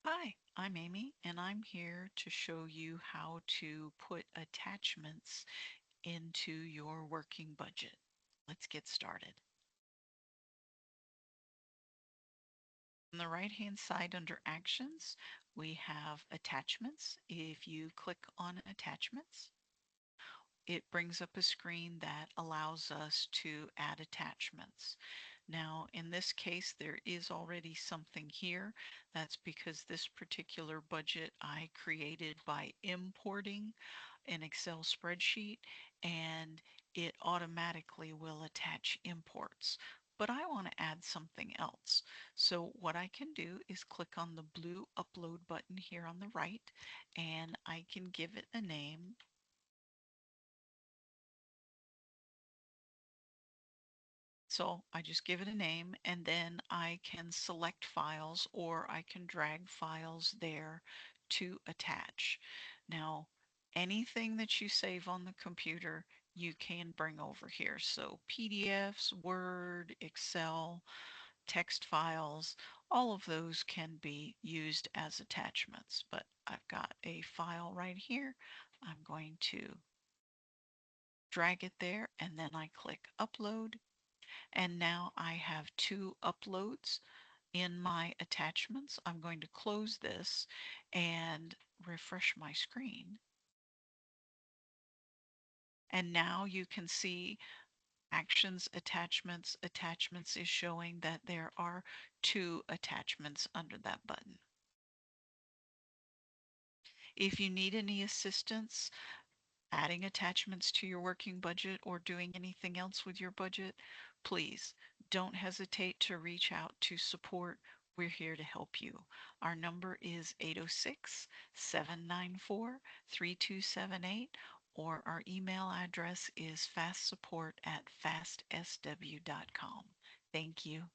Hi, I'm Amy, and I'm here to show you how to put attachments into your working budget. Let's get started. On the right-hand side under Actions, we have Attachments. If you click on Attachments, it brings up a screen that allows us to add attachments. Now, in this case, there is already something here. That's because this particular budget I created by importing an Excel spreadsheet, and it automatically will attach imports. But I want to add something else. So what I can do is click on the blue upload button here on the right, and I can give it a name. So I just give it a name, and then I can select files or I can drag files there to attach. Now, anything that you save on the computer, you can bring over here. So PDFs, Word, Excel, text files, all of those can be used as attachments. But I've got a file right here. I'm going to drag it there, and then I click upload. And now I have two uploads in my attachments. I'm going to close this and refresh my screen. And now you can see Actions, Attachments. Attachments is showing that there are two attachments under that button. If you need any assistance adding attachments to your working budget or doing anything else with your budget, please don't hesitate to reach out to support. We're here to help you. Our number is 806-794-3278, or our email address is fastsupport@fastsw.com. Thank you.